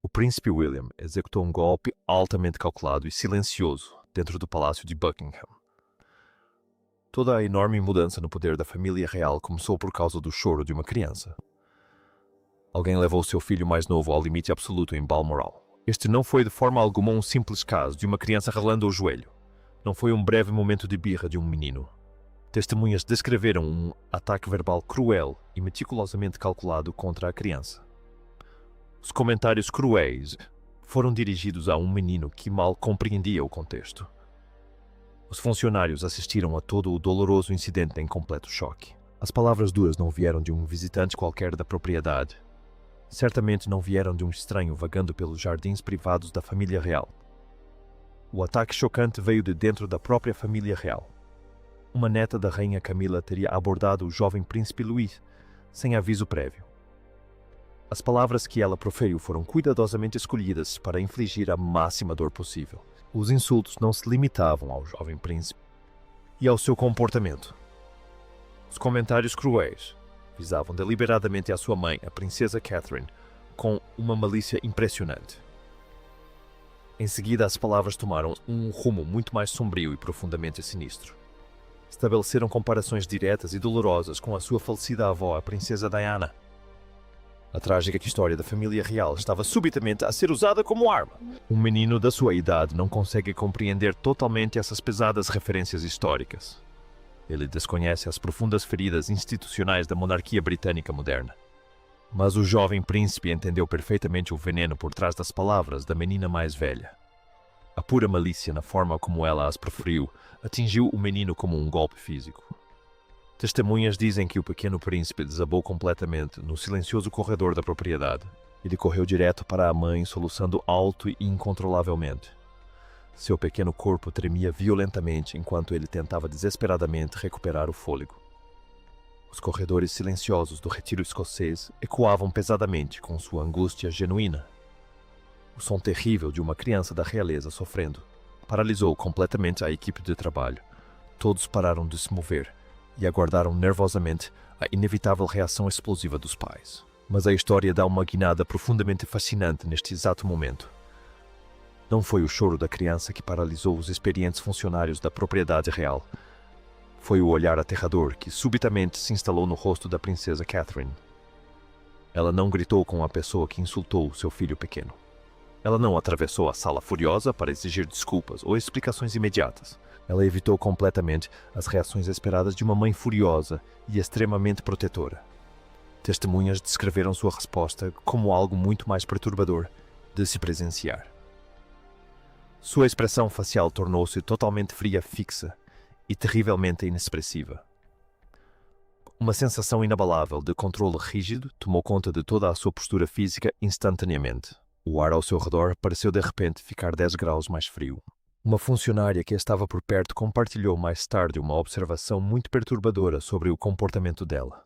O príncipe William executou um golpe altamente calculado e silencioso dentro do palácio de Buckingham. Toda a enorme mudança no poder da família real começou por causa do choro de uma criança. Alguém levou seu filho mais novo ao limite absoluto em Balmoral. Este não foi de forma alguma um simples caso de uma criança ralando o joelho. Não foi um breve momento de birra de um menino. Testemunhas descreveram um ataque verbal cruel e meticulosamente calculado contra a criança. Os comentários cruéis foram dirigidos a um menino que mal compreendia o contexto. Os funcionários assistiram a todo o doloroso incidente em completo choque. As palavras duras não vieram de um visitante qualquer da propriedade. Certamente não vieram de um estranho vagando pelos jardins privados da família real. O ataque chocante veio de dentro da própria família real. Uma neta da rainha Camila teria abordado o jovem príncipe Luís sem aviso prévio. As palavras que ela proferiu foram cuidadosamente escolhidas para infligir a máxima dor possível. Os insultos não se limitavam ao jovem príncipe e ao seu comportamento. Os comentários cruéis visavam deliberadamente a sua mãe, a princesa Catherine, com uma malícia impressionante. Em seguida, as palavras tomaram um rumo muito mais sombrio e profundamente sinistro. Estabeleceram comparações diretas e dolorosas com a sua falecida avó, a princesa Diana. A trágica história da família real estava subitamente a ser usada como arma. Um menino da sua idade não consegue compreender totalmente essas pesadas referências históricas. Ele desconhece as profundas feridas institucionais da monarquia britânica moderna. Mas o jovem príncipe entendeu perfeitamente o veneno por trás das palavras da menina mais velha. A pura malícia na forma como ela as proferiu atingiu o menino como um golpe físico. Testemunhas dizem que o pequeno príncipe desabou completamente no silencioso corredor da propriedade. Ele correu direto para a mãe, soluçando alto e incontrolavelmente. Seu pequeno corpo tremia violentamente enquanto ele tentava desesperadamente recuperar o fôlego. Os corredores silenciosos do retiro escocês ecoavam pesadamente com sua angústia genuína. O som terrível de uma criança da realeza sofrendo paralisou completamente a equipe de trabalho. Todos pararam de se mover e aguardaram nervosamente a inevitável reação explosiva dos pais. Mas a história dá uma guinada profundamente fascinante neste exato momento. Não foi o choro da criança que paralisou os experientes funcionários da propriedade real. Foi o olhar aterrador que subitamente se instalou no rosto da princesa Catherine. Ela não gritou com a pessoa que insultou seu filho pequeno. Ela não atravessou a sala furiosa para exigir desculpas ou explicações imediatas. Ela evitou completamente as reações esperadas de uma mãe furiosa e extremamente protetora. Testemunhas descreveram sua resposta como algo muito mais perturbador de se presenciar. Sua expressão facial tornou-se totalmente fria, fixa e terrivelmente inexpressiva. Uma sensação inabalável de controle rígido tomou conta de toda a sua postura física instantaneamente. O ar ao seu redor pareceu de repente ficar 10 graus mais frio. Uma funcionária que estava por perto compartilhou mais tarde uma observação muito perturbadora sobre o comportamento dela.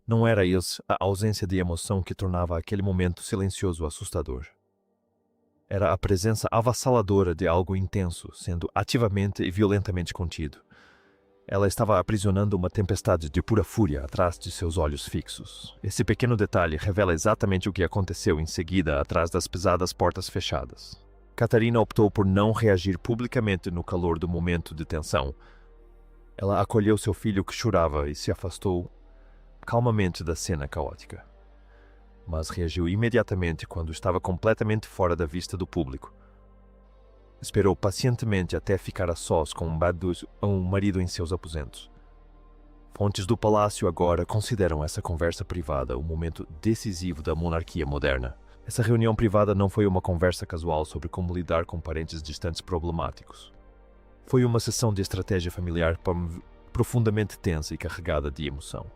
Não era esse a ausência de emoção que tornava aquele momento silencioso assustador. Era a presença avassaladora de algo intenso, sendo ativamente e violentamente contido. Ela estava aprisionando uma tempestade de pura fúria atrás de seus olhos fixos. Esse pequeno detalhe revela exatamente o que aconteceu em seguida atrás das pesadas portas fechadas. Catarina optou por não reagir publicamente no calor do momento de tensão. Ela acolheu seu filho que chorava e se afastou calmamente da cena caótica. Mas reagiu imediatamente quando estava completamente fora da vista do público. Esperou pacientemente até ficar a sós com um marido em seus aposentos. Fontes do palácio agora consideram essa conversa privada o momento decisivo da monarquia moderna. Essa reunião privada não foi uma conversa casual sobre como lidar com parentes distantes problemáticos. Foi uma sessão de estratégia familiar profundamente tensa e carregada de emoção.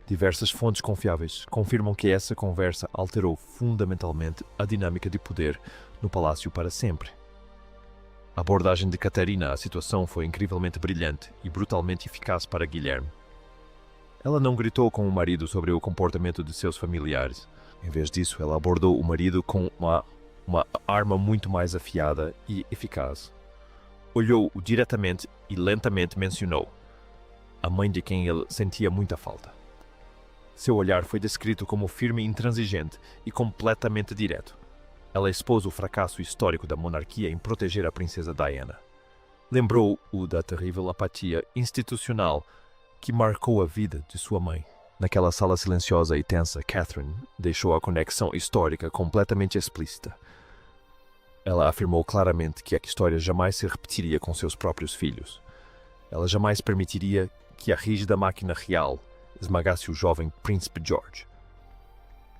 Diversas fontes confiáveis confirmam que essa conversa alterou fundamentalmente a dinâmica de poder no palácio para sempre. A abordagem de Catarina à situação foi incrivelmente brilhante e brutalmente eficaz para Guilherme. Ela não gritou com o marido sobre o comportamento de seus familiares. Em vez disso, ela abordou o marido com uma arma muito mais afiada e eficaz. Olhou-o diretamente e lentamente mencionou a mãe de quem ele sentia muita falta. Seu olhar foi descrito como firme e intransigente e completamente direto. Ela expôs o fracasso histórico da monarquia em proteger a princesa Diana. Lembrou-o da terrível apatia institucional que marcou a vida de sua mãe. Naquela sala silenciosa e tensa, Catherine deixou a conexão histórica completamente explícita. Ela afirmou claramente que a história jamais se repetiria com seus próprios filhos. Ela jamais permitiria que a rígida máquina real esmagasse o jovem príncipe George.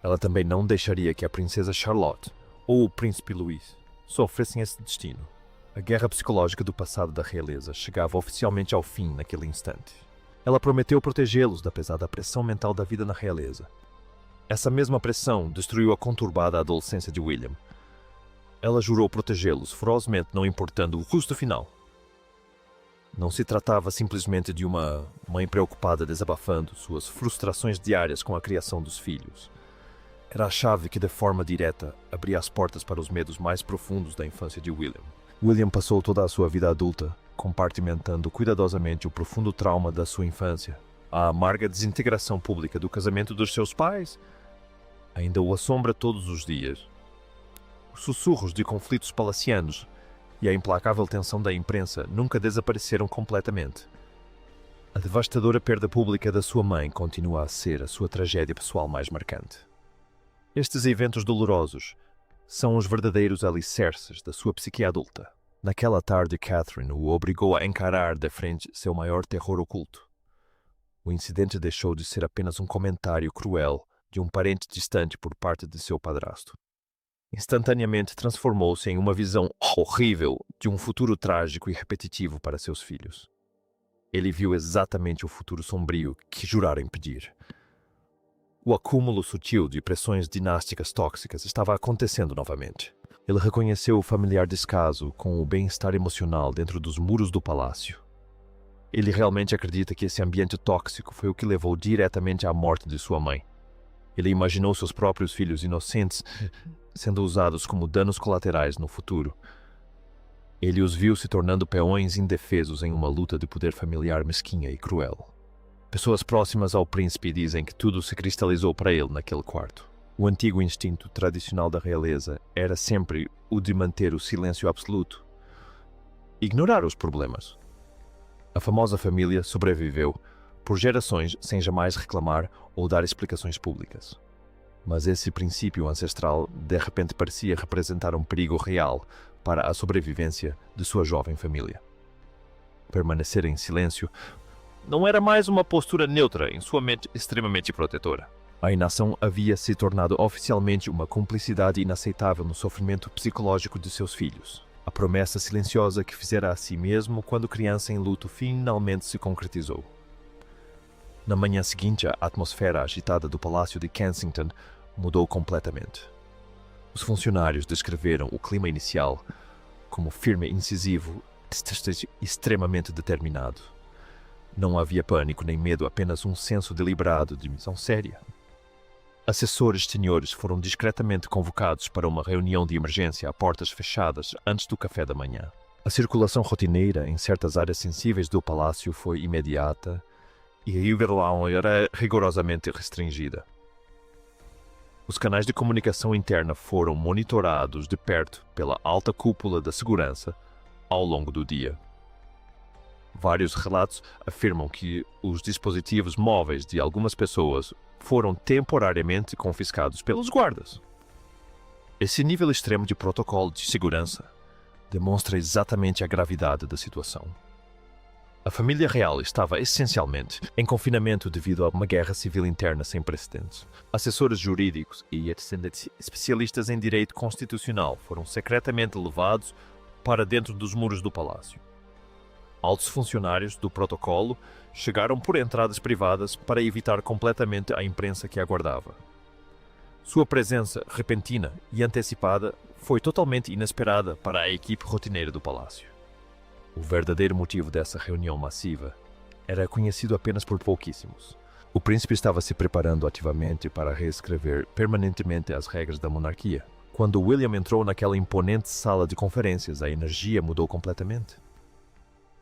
Ela também não deixaria que a princesa Charlotte ou o príncipe Louis sofressem esse destino. A guerra psicológica do passado da realeza chegava oficialmente ao fim naquele instante. Ela prometeu protegê-los da pesada pressão mental da vida na realeza. Essa mesma pressão destruiu a conturbada adolescência de William. Ela jurou protegê-los ferozmente, não importando o custo final. Não se tratava simplesmente de uma mãe preocupada desabafando suas frustrações diárias com a criação dos filhos. Era a chave que, de forma direta, abria as portas para os medos mais profundos da infância de William. William passou toda a sua vida adulta compartimentando cuidadosamente o profundo trauma da sua infância. A amarga desintegração pública do casamento dos seus pais ainda o assombra todos os dias. Os sussurros de conflitos palacianos e a implacável tensão da imprensa nunca desapareceram completamente. A devastadora perda pública da sua mãe continua a ser a sua tragédia pessoal mais marcante. Estes eventos dolorosos são os verdadeiros alicerces da sua psique adulta. Naquela tarde, Catherine o obrigou a encarar de frente seu maior terror oculto. O incidente deixou de ser apenas um comentário cruel de um parente distante por parte de seu padrasto. Instantaneamente transformou-se em uma visão horrível de um futuro trágico e repetitivo para seus filhos. Ele viu exatamente o futuro sombrio que jurara impedir. O acúmulo sutil de pressões dinásticas tóxicas estava acontecendo novamente. Ele reconheceu o familiar descaso com o bem-estar emocional dentro dos muros do palácio. Ele realmente acredita que esse ambiente tóxico foi o que levou diretamente à morte de sua mãe. Ele imaginou seus próprios filhos inocentes sendo usados como danos colaterais no futuro. Ele os viu se tornando peões indefesos em uma luta de poder familiar mesquinha e cruel. Pessoas próximas ao príncipe dizem que tudo se cristalizou para ele naquele quarto. O antigo instinto tradicional da realeza era sempre o de manter o silêncio absoluto. Ignorar os problemas. A famosa família sobreviveu por gerações sem jamais reclamar ou dar explicações públicas. Mas esse princípio ancestral de repente parecia representar um perigo real para a sobrevivência de sua jovem família. Permanecer em silêncio não era mais uma postura neutra em sua mente extremamente protetora. A inação havia se tornado oficialmente uma cumplicidade inaceitável no sofrimento psicológico de seus filhos. A promessa silenciosa que fizera a si mesmo quando criança em luto finalmente se concretizou. Na manhã seguinte, a atmosfera agitada do Palácio de Kensington mudou completamente. Os funcionários descreveram o clima inicial como firme e incisivo, extremamente determinado. Não havia pânico nem medo, apenas um senso deliberado de missão séria. Assessores seniores foram discretamente convocados para uma reunião de emergência a portas fechadas antes do café da manhã. A circulação rotineira em certas áreas sensíveis do palácio foi imediata e a reunião era rigorosamente restringida. Os canais de comunicação interna foram monitorados de perto pela alta cúpula da segurança ao longo do dia. Vários relatos afirmam que os dispositivos móveis de algumas pessoas foram temporariamente confiscados pelos guardas. Esse nível extremo de protocolo de segurança demonstra exatamente a gravidade da situação. A família real estava essencialmente em confinamento devido a uma guerra civil interna sem precedentes. Assessores jurídicos e especialistas em direito constitucional foram secretamente levados para dentro dos muros do palácio. Altos funcionários do protocolo chegaram por entradas privadas para evitar completamente a imprensa que aguardava. Sua presença repentina e antecipada foi totalmente inesperada para a equipe rotineira do palácio. O verdadeiro motivo dessa reunião massiva era conhecido apenas por pouquíssimos. O príncipe estava se preparando ativamente para reescrever permanentemente as regras da monarquia. Quando William entrou naquela imponente sala de conferências, a energia mudou completamente.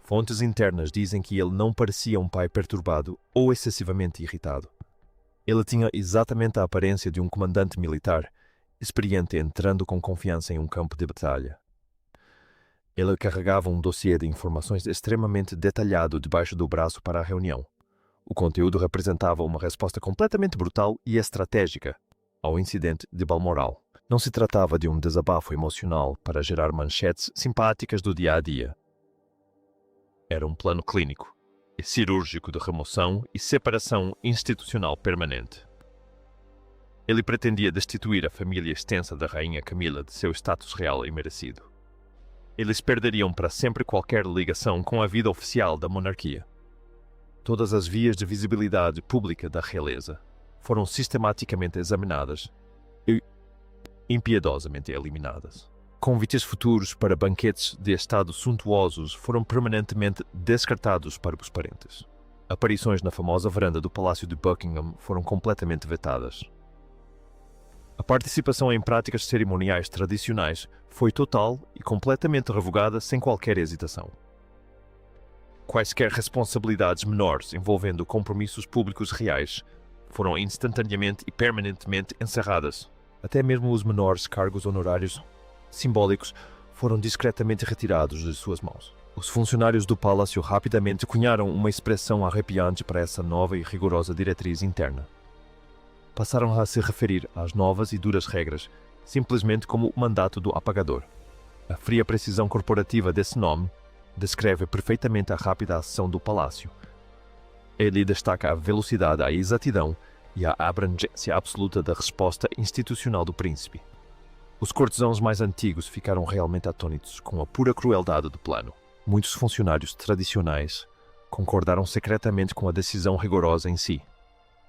Fontes internas dizem que ele não parecia um pai perturbado ou excessivamente irritado. Ele tinha exatamente a aparência de um comandante militar, experiente entrando com confiança em um campo de batalha. Ele carregava um dossiê de informações extremamente detalhado debaixo do braço para a reunião. O conteúdo representava uma resposta completamente brutal e estratégica ao incidente de Balmoral. Não se tratava de um desabafo emocional para gerar manchetes simpáticas do dia a dia. Era um plano clínico e cirúrgico de remoção e separação institucional permanente. Ele pretendia destituir a família extensa da Rainha Camila de seu status real e merecido. Eles perderiam para sempre qualquer ligação com a vida oficial da monarquia. Todas as vias de visibilidade pública da realeza foram sistematicamente examinadas e impiedosamente eliminadas. Convites futuros para banquetes de estado suntuosos foram permanentemente descartados para os parentes. Aparições na famosa varanda do Palácio de Buckingham foram completamente vetadas. A participação em práticas cerimoniais tradicionais foi total e completamente revogada sem qualquer hesitação. Quaisquer responsabilidades menores envolvendo compromissos públicos reais foram instantaneamente e permanentemente encerradas. Até mesmo os menores cargos honorários simbólicos foram discretamente retirados de suas mãos. Os funcionários do palácio rapidamente cunharam uma expressão arrepiante para essa nova e rigorosa diretriz interna. Passaram a se referir às novas e duras regras simplesmente como o mandato do apagador. A fria precisão corporativa desse nome descreve perfeitamente a rápida ação do palácio. Ele destaca a velocidade, a exatidão e a abrangência absoluta da resposta institucional do príncipe. Os cortesãos mais antigos ficaram realmente atônitos com a pura crueldade do plano. Muitos funcionários tradicionais concordaram secretamente com a decisão rigorosa em si.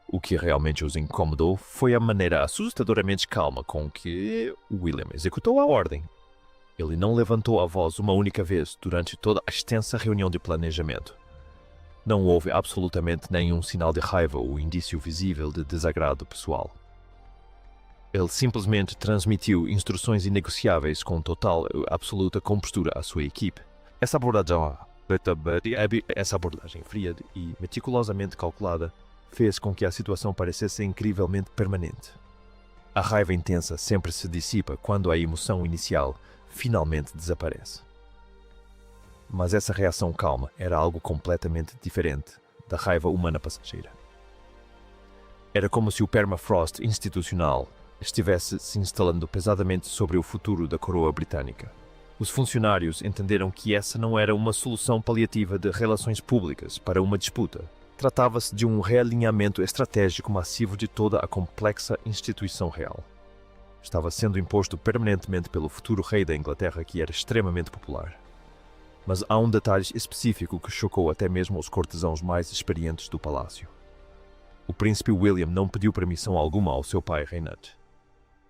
O que realmente os incomodou foi a maneira assustadoramente calma com que William executou a ordem. Ele não levantou a voz uma única vez durante toda a extensa reunião de planejamento. Não houve absolutamente nenhum sinal de raiva ou indício visível de desagrado pessoal. Ele simplesmente transmitiu instruções inegociáveis com total e absoluta compostura à sua equipe. Essa abordagem fria e meticulosamente calculada fez com que a situação parecesse incrivelmente permanente. A raiva intensa sempre se dissipa quando a emoção inicial finalmente desaparece. Mas essa reação calma era algo completamente diferente da raiva humana passageira. Era como se o permafrost institucional estivesse se instalando pesadamente sobre o futuro da coroa britânica. Os funcionários entenderam que essa não era uma solução paliativa de relações públicas para uma disputa. Tratava-se de um realinhamento estratégico massivo de toda a complexa instituição real. Estava sendo imposto permanentemente pelo futuro rei da Inglaterra, que era extremamente popular. Mas há um detalhe específico que chocou até mesmo os cortesãos mais experientes do palácio. O príncipe William não pediu permissão alguma ao seu pai reinante.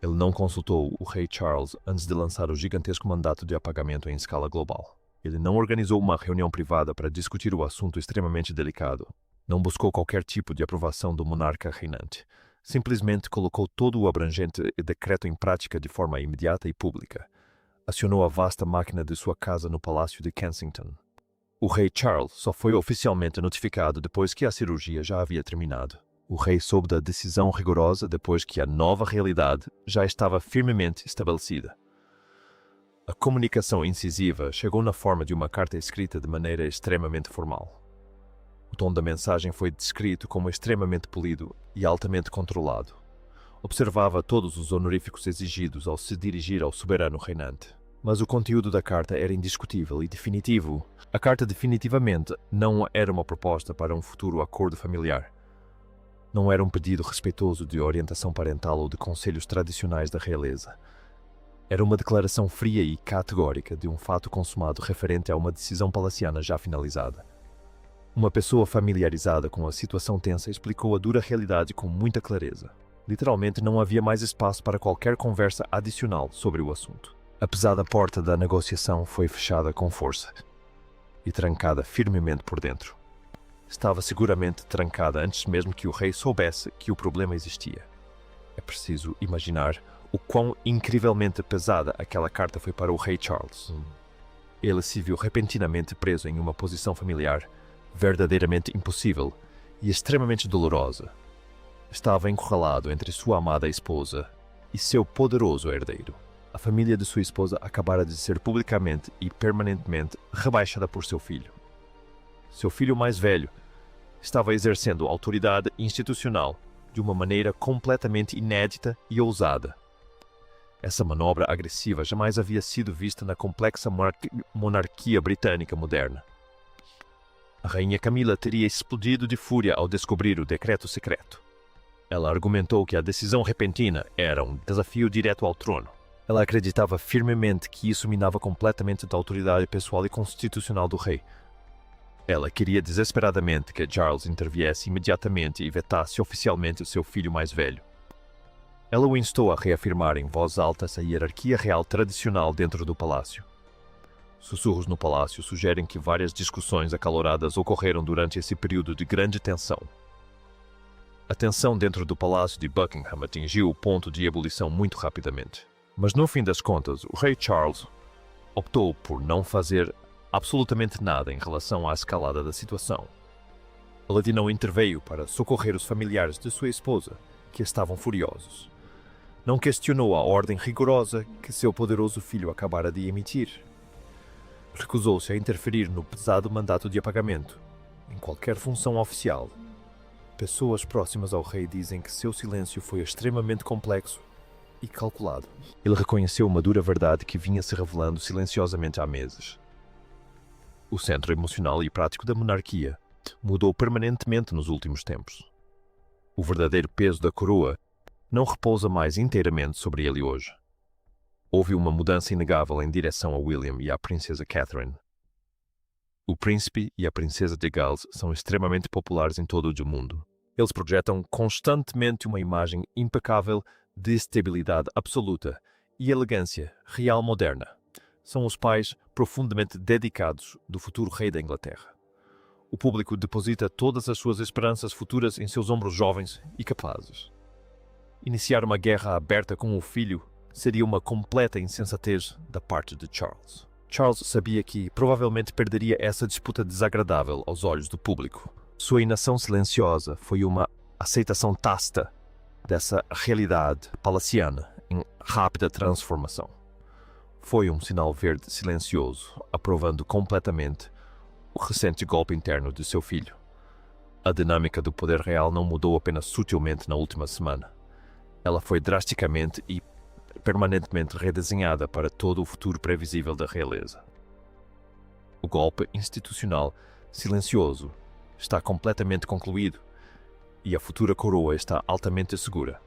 Ele não consultou o rei Charles antes de lançar o gigantesco mandato de apagamento em escala global. Ele não organizou uma reunião privada para discutir o assunto extremamente delicado. Não buscou qualquer tipo de aprovação do monarca reinante. Simplesmente colocou todo o abrangente decreto em prática de forma imediata e pública. Acionou a vasta máquina de sua casa no Palácio de Kensington. O rei Charles só foi oficialmente notificado depois que a cirurgia já havia terminado. O rei soube da decisão rigorosa depois que a nova realidade já estava firmemente estabelecida. A comunicação incisiva chegou na forma de uma carta escrita de maneira extremamente formal. O tom da mensagem foi descrito como extremamente polido e altamente controlado. Observava todos os honoríficos exigidos ao se dirigir ao soberano reinante. Mas o conteúdo da carta era indiscutível e definitivo. A carta definitivamente não era uma proposta para um futuro acordo familiar. Não era um pedido respeitoso de orientação parental ou de conselhos tradicionais da realeza. Era uma declaração fria e categórica de um fato consumado referente a uma decisão palaciana já finalizada. Uma pessoa familiarizada com a situação tensa explicou a dura realidade com muita clareza. Literalmente não havia mais espaço para qualquer conversa adicional sobre o assunto. A pesada porta da negociação foi fechada com força e trancada firmemente por dentro. Estava seguramente trancada antes mesmo que o rei soubesse que o problema existia. É preciso imaginar o quão incrivelmente pesada aquela carta foi para o rei Charles. Ele se viu repentinamente preso em uma posição familiar verdadeiramente impossível e extremamente dolorosa. Estava encurralado entre sua amada esposa e seu poderoso herdeiro. A família de sua esposa acabara de ser publicamente e permanentemente rebaixada por seu filho. Seu filho mais velho estava exercendo autoridade institucional de uma maneira completamente inédita e ousada. Essa manobra agressiva jamais havia sido vista na complexa monarquia britânica moderna. A rainha Camila teria explodido de fúria ao descobrir o decreto secreto. Ela argumentou que a decisão repentina era um desafio direto ao trono. Ela acreditava firmemente que isso minava completamente a autoridade pessoal e constitucional do rei. Ela queria desesperadamente que Charles interviesse imediatamente e vetasse oficialmente o seu filho mais velho. Ela o instou a reafirmar em voz alta essa hierarquia real tradicional dentro do palácio. Sussurros no palácio sugerem que várias discussões acaloradas ocorreram durante esse período de grande tensão. A tensão dentro do palácio de Buckingham atingiu o ponto de ebulição muito rapidamente. Mas no fim das contas, o rei Charles optou por não fazer absolutamente nada em relação à escalada da situação. Ele não interveio para socorrer os familiares de sua esposa, que estavam furiosos. Não questionou a ordem rigorosa que seu poderoso filho acabara de emitir. Recusou-se a interferir no pesado mandato de apagamento, em qualquer função oficial. Pessoas próximas ao rei dizem que seu silêncio foi extremamente complexo e calculado. Ele reconheceu uma dura verdade que vinha se revelando silenciosamente há meses. O centro emocional e prático da monarquia mudou permanentemente nos últimos tempos. O verdadeiro peso da coroa não repousa mais inteiramente sobre ele hoje. Houve uma mudança inegável em direção a William e à princesa Catherine. O príncipe e a princesa de Gales são extremamente populares em todo o mundo. Eles projetam constantemente uma imagem impecável de estabilidade absoluta e elegância real moderna. São os pais profundamente dedicados do futuro rei da Inglaterra. O público deposita todas as suas esperanças futuras em seus ombros jovens e capazes. Iniciar uma guerra aberta com o filho seria uma completa insensatez da parte de Charles. Charles sabia que provavelmente perderia essa disputa desagradável aos olhos do público. Sua inação silenciosa foi uma aceitação tácita dessa realidade palaciana em rápida transformação. Foi um sinal verde silencioso, aprovando completamente o recente golpe interno de seu filho. A dinâmica do poder real não mudou apenas sutilmente na última semana. Ela foi drasticamente e permanentemente redesenhada para todo o futuro previsível da realeza. O golpe institucional silencioso está completamente concluído e a futura coroa está altamente segura.